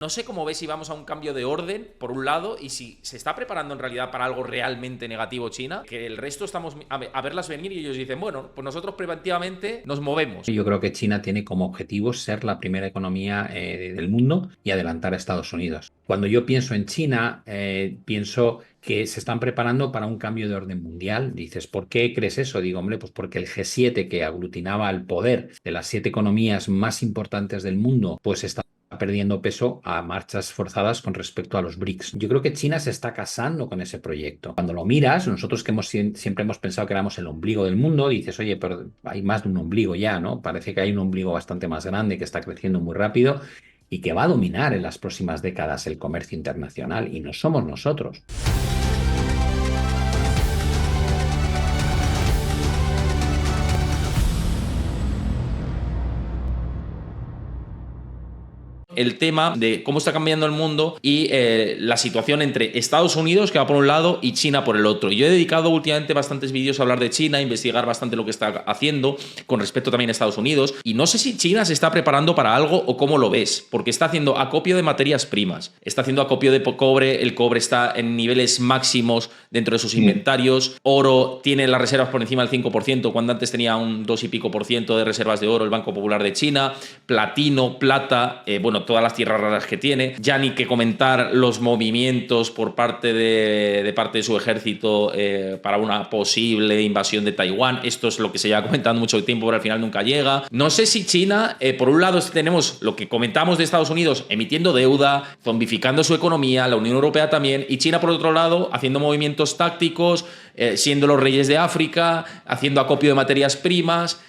No sé cómo ves si vamos a un cambio de orden, por un lado, y si se está preparando en realidad para algo realmente negativo China, que el resto estamos a verlas venir y ellos dicen, bueno, pues nosotros preventivamente nos movemos. Yo creo que China tiene como objetivo ser la primera economía del mundo y adelantar a Estados Unidos. Cuando yo pienso en China, pienso que se están preparando para un cambio de orden mundial. Dices, ¿por qué crees eso? Digo, hombre, pues porque el G7, que aglutinaba el poder de las 7 economías más importantes del mundo, pues está perdiendo peso a marchas forzadas con respecto a los BRICS. Yo creo que China se está casando con ese proyecto. Cuando lo miras, nosotros que siempre hemos pensado que éramos el ombligo del mundo, dices, oye, pero hay más de un ombligo ya, ¿no? Parece que hay un ombligo bastante más grande que está creciendo muy rápido y que va a dominar en las próximas décadas el comercio internacional y no somos nosotros. El tema de cómo está cambiando el mundo y la situación entre Estados Unidos, que va por un lado, y China por el otro. Yo he dedicado últimamente bastantes vídeos a hablar de China, a investigar bastante lo que está haciendo con respecto también a Estados Unidos, y no sé si China se está preparando para algo o cómo lo ves, porque está haciendo acopio de materias primas, está haciendo acopio de cobre, el cobre está en niveles máximos dentro de sus inventarios, oro tiene las reservas por encima del 5%, cuando antes tenía un 2 y pico por ciento de reservas de oro el Banco Popular de China, platino, plata, bueno, todas las tierras raras que tiene. Ya ni que comentar los movimientos por parte de parte de su ejército para una posible invasión de Taiwán. Esto es lo que se lleva comentando mucho tiempo, pero al final nunca llega. No sé si China, por un lado tenemos lo que comentamos de Estados Unidos emitiendo deuda, zombificando su economía, la Unión Europea también, y China por otro lado haciendo movimientos tácticos, siendo los reyes de África, haciendo acopio de materias primas.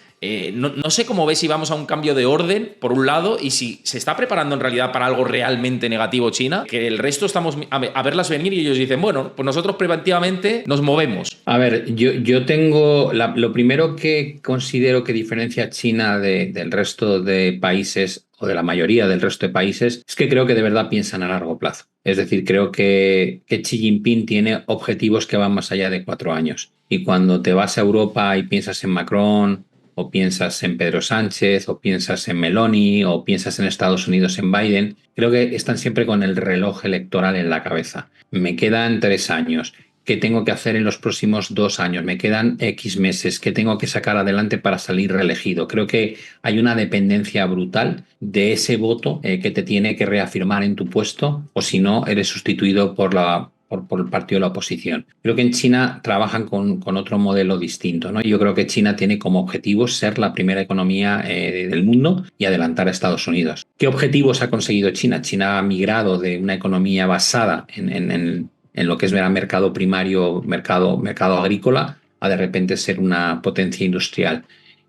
No sé cómo ves si vamos a un cambio de orden, por un lado, y si se está preparando en realidad para algo realmente negativo China, que el resto estamos a verlas venir y ellos dicen, bueno, pues nosotros preventivamente nos movemos. A ver, yo tengo lo primero que considero que diferencia a China del resto de países o de la mayoría del resto de países es que creo que de verdad piensan a largo plazo. Es decir, creo que Xi Jinping tiene objetivos que van más allá de 4 años. Y cuando te vas a Europa y piensas en Macron, o piensas en Pedro Sánchez, o piensas en Meloni, o piensas en Estados Unidos en Biden, creo que están siempre con el reloj electoral en la cabeza. Me quedan 3 años. ¿Qué tengo que hacer en los próximos 2 años? Me quedan X meses. ¿Qué tengo que sacar adelante para salir reelegido? Creo que hay una dependencia brutal de ese voto que te tiene que reafirmar en tu puesto, o si no, eres sustituido por el partido de la oposición. Creo que en China trabajan con otro modelo distinto, ¿no? Yo creo que China tiene como objetivo ser la primera economía del mundo y adelantar a Estados Unidos. ¿Qué objetivos ha conseguido China? China ha migrado de una economía basada en lo que es el mercado primario, mercado agrícola, a de repente ser una potencia industrial.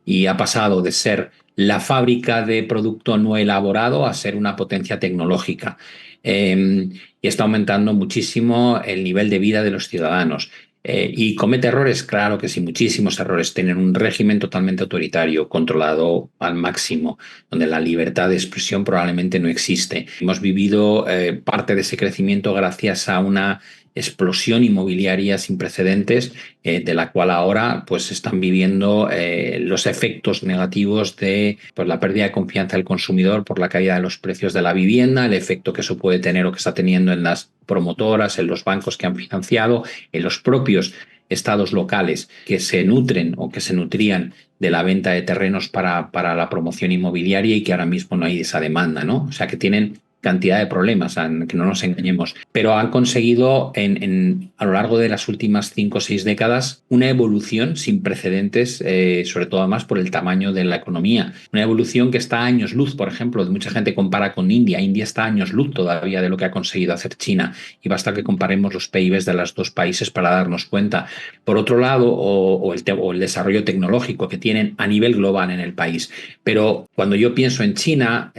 Y ha pasado de ser la fábrica de producto no elaborado a ser una potencia tecnológica. Y está aumentando muchísimo el nivel de vida de los ciudadanos. Y comete errores, claro que sí, muchísimos errores. Tienen un régimen totalmente autoritario, controlado al máximo, donde la libertad de expresión probablemente no existe. Hemos vivido parte de ese crecimiento gracias a una explosión inmobiliaria sin precedentes, de la cual ahora pues están viviendo los efectos negativos de pues, la pérdida de confianza del consumidor por la caída de los precios de la vivienda, el efecto que eso puede tener o que está teniendo en las promotoras, en los bancos que han financiado, en los propios estados locales que se nutren o que se nutrían de la venta de terrenos para la promoción inmobiliaria y que ahora mismo no hay esa demanda, ¿no? O sea, que tienen cantidad de problemas, que no nos engañemos, pero han conseguido a lo largo de las últimas 5 o 6 décadas una evolución sin precedentes, sobre todo además por el tamaño de la economía. Una evolución que está a años luz, por ejemplo, mucha gente compara con India. India está a años luz todavía de lo que ha conseguido hacer China y basta que comparemos los PIBs de los dos países para darnos cuenta. Por otro lado, o el desarrollo tecnológico que tienen a nivel global en el país. Pero cuando yo pienso en China,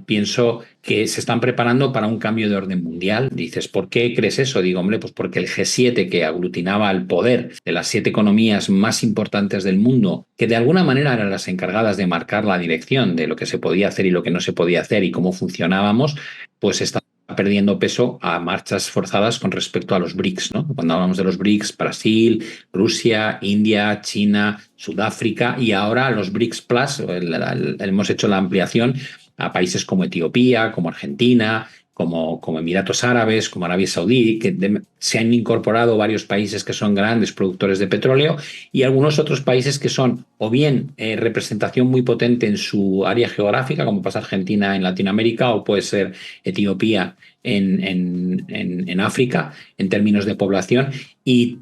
pienso que se están preparando para un cambio de orden mundial. Dices, ¿por qué crees eso? Digo, hombre, pues porque el G7, que aglutinaba el poder de las 7 economías más importantes del mundo, que de alguna manera eran las encargadas de marcar la dirección de lo que se podía hacer y lo que no se podía hacer y cómo funcionábamos, pues está perdiendo peso a marchas forzadas con respecto a los BRICS, ¿no? Cuando hablamos de los BRICS, Brasil, Rusia, India, China, Sudáfrica y ahora los BRICS Plus, hemos hecho la ampliación a países como Etiopía, como Argentina, como Emiratos Árabes, como Arabia Saudí, se han incorporado varios países que son grandes productores de petróleo y algunos otros países que son o bien representación muy potente en su área geográfica, como pasa Argentina en Latinoamérica o puede ser Etiopía en África, en términos de población, y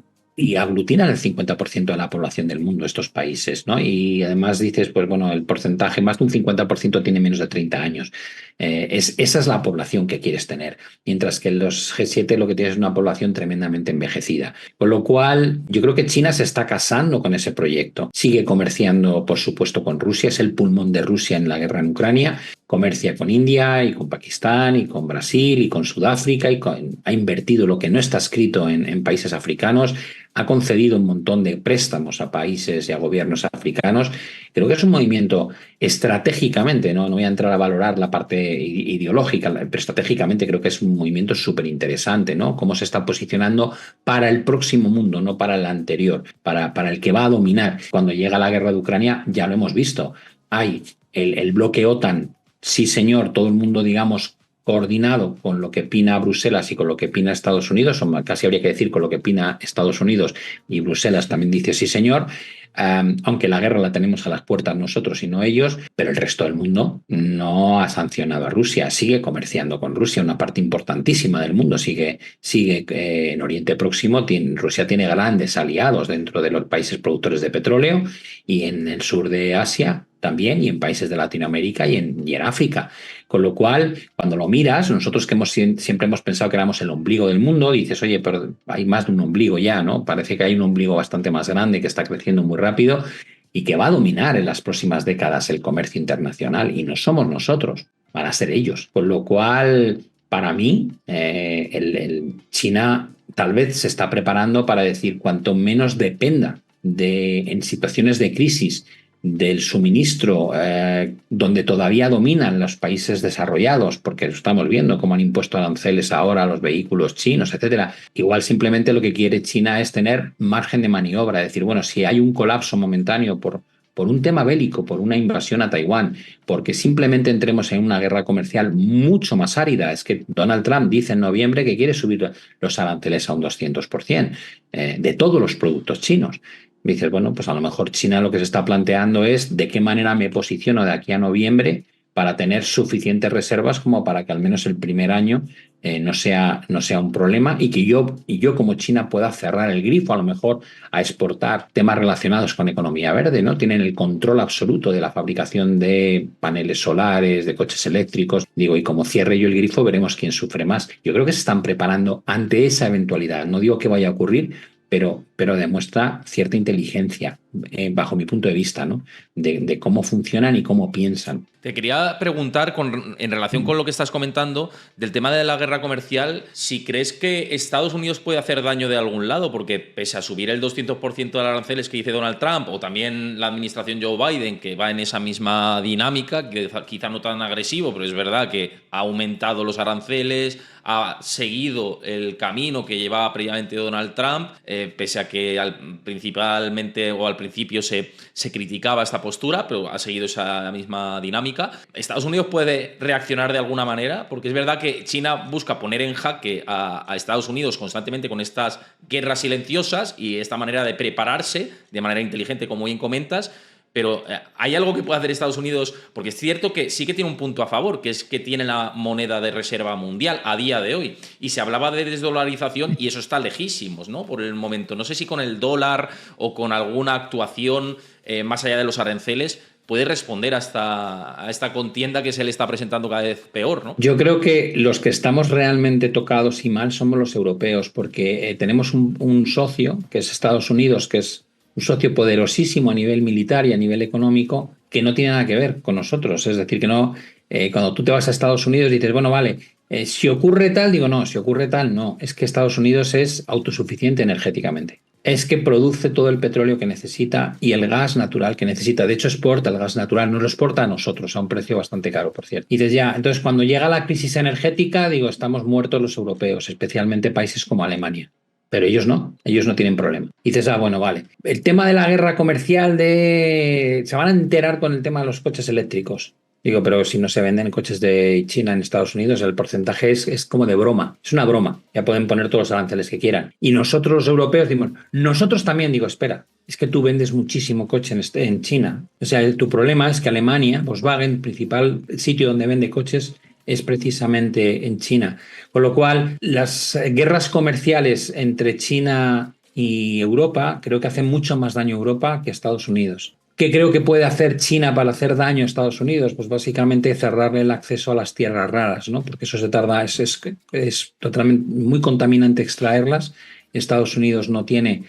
aglutinan el 50% de la población del mundo, estos países, ¿no? Y además dices, pues bueno, el porcentaje, más de un 50% tiene menos de 30 años. Esa es la población que quieres tener, mientras que en los G7 lo que tienes es una población tremendamente envejecida. Con lo cual, yo creo que China se está casando con ese proyecto. Sigue comerciando, por supuesto, con Rusia, es el pulmón de Rusia en la guerra en Ucrania. Comercia con India y con Pakistán y con Brasil y con Sudáfrica ha invertido lo que no está escrito en países africanos, ha concedido un montón de préstamos a países y a gobiernos africanos. Creo que es un movimiento estratégicamente, no voy a entrar a valorar la parte ideológica, pero estratégicamente creo que es un movimiento súper interesante, ¿no? Cómo se está posicionando para el próximo mundo, no para el anterior, para el que va a dominar. Cuando llega la guerra de Ucrania, ya lo hemos visto, hay el bloque OTAN. Sí, señor, todo el mundo, digamos, coordinado con lo que opina Bruselas y con lo que opina Estados Unidos, o casi habría que decir con lo que opina Estados Unidos, y Bruselas también dice sí, señor, aunque la guerra la tenemos a las puertas nosotros y no ellos, pero el resto del mundo no ha sancionado a Rusia, sigue comerciando con Rusia, una parte importantísima del mundo sigue en Oriente Próximo, Rusia tiene grandes aliados dentro de los países productores de petróleo y en el sur de Asia también, y en países de Latinoamérica y en África. Con lo cual, cuando lo miras, nosotros que siempre hemos pensado que éramos el ombligo del mundo, dices, oye, pero hay más de un ombligo ya, ¿no? Parece que hay un ombligo bastante más grande que está creciendo muy rápido y que va a dominar en las próximas décadas el comercio internacional. Y no somos nosotros, van a ser ellos. Con lo cual, para mí, China tal vez se está preparando para decir, cuanto menos dependa en situaciones de crisis del suministro, donde todavía dominan los países desarrollados, porque estamos viendo cómo han impuesto aranceles ahora a los vehículos chinos, etcétera. Igual simplemente lo que quiere China es tener margen de maniobra, decir, bueno, si hay un colapso momentáneo por un tema bélico, por una invasión a Taiwán, porque simplemente entremos en una guerra comercial mucho más árida. Es que Donald Trump dice en noviembre que quiere subir los aranceles a un 200% de todos los productos chinos. Dices, bueno, pues a lo mejor China lo que se está planteando es de qué manera me posiciono de aquí a noviembre para tener suficientes reservas como para que al menos el primer año no sea un problema y que yo como China pueda cerrar el grifo a lo mejor a exportar temas relacionados con economía verde, ¿no? Tienen el control absoluto de la fabricación de paneles solares, de coches eléctricos. Digo, y como cierre yo el grifo, veremos quién sufre más. Yo creo que se están preparando ante esa eventualidad. No digo que vaya a ocurrir, pero demuestra cierta inteligencia, bajo mi punto de vista, ¿no? De cómo funcionan y cómo piensan. Te quería preguntar, en relación con lo que estás comentando, del tema de la guerra comercial, si crees que Estados Unidos puede hacer daño de algún lado, porque pese a subir el 200% de aranceles que dice Donald Trump, o también la administración Joe Biden, que va en esa misma dinámica, que quizá no tan agresivo, pero es verdad que ha aumentado los aranceles, ha seguido el camino que llevaba previamente Donald Trump, pese a que al principio se criticaba esta postura, pero ha seguido esa misma dinámica. ¿Estados Unidos puede reaccionar de alguna manera? Porque es verdad que China busca poner en jaque a Estados Unidos constantemente con estas guerras silenciosas y esta manera de prepararse de manera inteligente, como bien comentas. Pero ¿hay algo que pueda hacer Estados Unidos? Porque es cierto que sí que tiene un punto a favor, que es que tiene la moneda de reserva mundial a día de hoy. Y se hablaba de desdolarización y eso está lejísimos, ¿no? Por el momento. No sé si con el dólar o con alguna actuación más allá de los aranceles puede responder a esta contienda que se le está presentando cada vez peor, ¿no? Yo creo que los que estamos realmente tocados y mal somos los europeos, porque tenemos un socio, que es Estados Unidos, que es un socio poderosísimo a nivel militar y a nivel económico, que no tiene nada que ver con nosotros. Es decir, que no, cuando tú te vas a Estados Unidos dices, bueno, vale, si ocurre tal, digo, no, si ocurre tal, no. Es que Estados Unidos es autosuficiente energéticamente. Es que produce todo el petróleo que necesita y el gas natural que necesita. De hecho, exporta el gas natural, nos lo exporta a nosotros a un precio bastante caro, por cierto. Y dices, ya, entonces cuando llega la crisis energética, digo, estamos muertos los europeos, especialmente países como Alemania. Pero ellos no tienen problema. Y dices, bueno, vale. El tema de la guerra comercial se van a enterar con el tema de los coches eléctricos. Digo, pero si no se venden coches de China en Estados Unidos, el porcentaje es como de broma. Es una broma. Ya pueden poner todos los aranceles que quieran. Y nosotros los europeos decimos, nosotros también, digo, espera, es que tú vendes muchísimo coche en China. O sea, tu problema es que Alemania, Volkswagen, el principal sitio donde vende coches es precisamente en China. Con lo cual, las guerras comerciales entre China y Europa creo que hacen mucho más daño a Europa que a Estados Unidos. ¿Qué creo que puede hacer China para hacer daño a Estados Unidos? Pues básicamente cerrarle el acceso a las tierras raras, ¿no? Porque eso se tarda, es totalmente muy contaminante extraerlas. Estados Unidos no tiene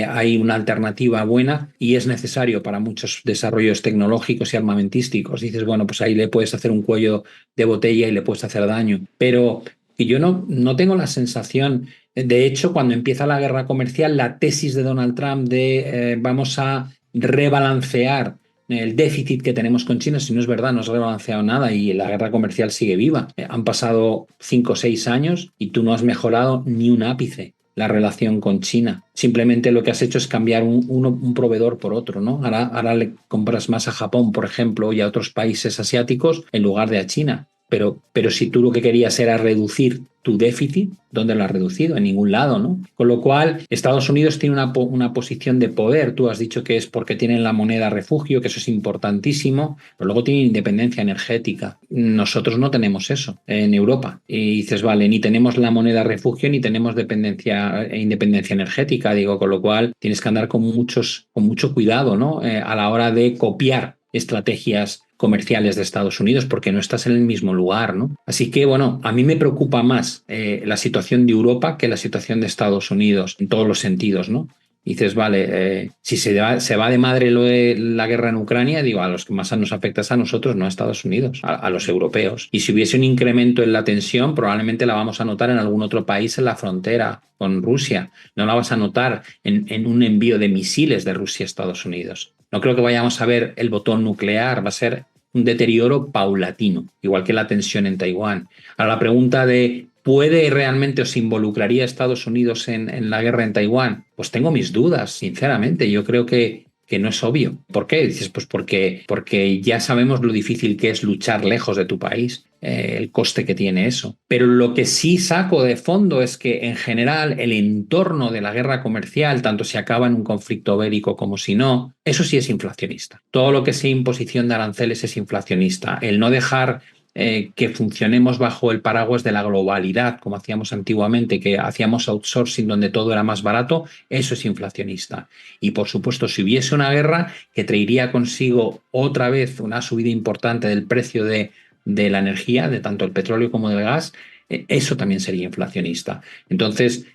ahí una alternativa buena y es necesario para muchos desarrollos tecnológicos y armamentísticos. Dices, bueno, pues ahí le puedes hacer un cuello de botella y le puedes hacer daño. Pero que yo no tengo la sensación, de hecho, cuando empieza la guerra comercial, la tesis de Donald Trump de vamos a rebalancear el déficit que tenemos con China, si no es verdad, no se ha rebalanceado nada y la guerra comercial sigue viva. Han pasado 5 o 6 años y tú no has mejorado ni un ápice la relación con China. Simplemente lo que has hecho es cambiar un proveedor por otro, ¿no? Ahora le compras más a Japón, por ejemplo, y a otros países asiáticos en lugar de a China. Pero si tú lo que querías era reducir tu déficit, ¿dónde lo has reducido? En ningún lado, ¿no? Con lo cual, Estados Unidos tiene una posición de poder. Tú has dicho que es porque tienen la moneda refugio, que eso es importantísimo, pero luego tienen independencia energética. Nosotros no tenemos eso en Europa. Y dices, vale, ni tenemos la moneda refugio ni tenemos independencia energética, digo, con lo cual tienes que andar con mucho cuidado, ¿no? A la hora de copiar estrategias comerciales de Estados Unidos porque no estás en el mismo lugar, ¿no? Así que, bueno, a mí me preocupa más la situación de Europa que la situación de Estados Unidos en todos los sentidos, ¿no? Y dices, vale, si se va de madre lo de la guerra en Ucrania, digo, a los que más nos afecta es a nosotros, no a Estados Unidos, a los europeos. Y si hubiese un incremento en la tensión, probablemente la vamos a notar en algún otro país en la frontera con Rusia. No la vas a notar en un envío de misiles de Rusia a Estados Unidos. No creo que vayamos a ver el botón nuclear, va a ser un deterioro paulatino, igual que la tensión en Taiwán. Ahora la pregunta de ¿puede realmente o se involucraría Estados Unidos en la guerra en Taiwán? Pues tengo mis dudas, sinceramente. Yo creo que no es obvio. ¿Por qué? Dices, pues porque ya sabemos lo difícil que es luchar lejos de tu país, el coste que tiene eso. Pero lo que sí saco de fondo es que en general el entorno de la guerra comercial, tanto si acaba en un conflicto bélico como si no, eso sí es inflacionista. Todo lo que sea imposición de aranceles es inflacionista. El no dejar que funcionemos bajo el paraguas de la globalidad, como hacíamos antiguamente, que hacíamos outsourcing donde todo era más barato, eso es inflacionista. Y por supuesto, si hubiese una guerra que traería consigo otra vez una subida importante del precio de la energía, de tanto el petróleo como del gas, eso también sería inflacionista. Entonces,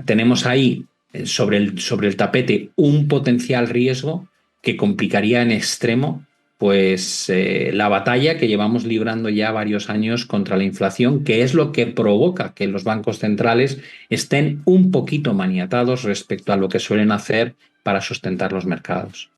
tenemos ahí sobre el tapete un potencial riesgo que complicaría en extremo pues la batalla que llevamos librando ya varios años contra la inflación, que es lo que provoca que los bancos centrales estén un poquito maniatados respecto a lo que suelen hacer para sustentar los mercados.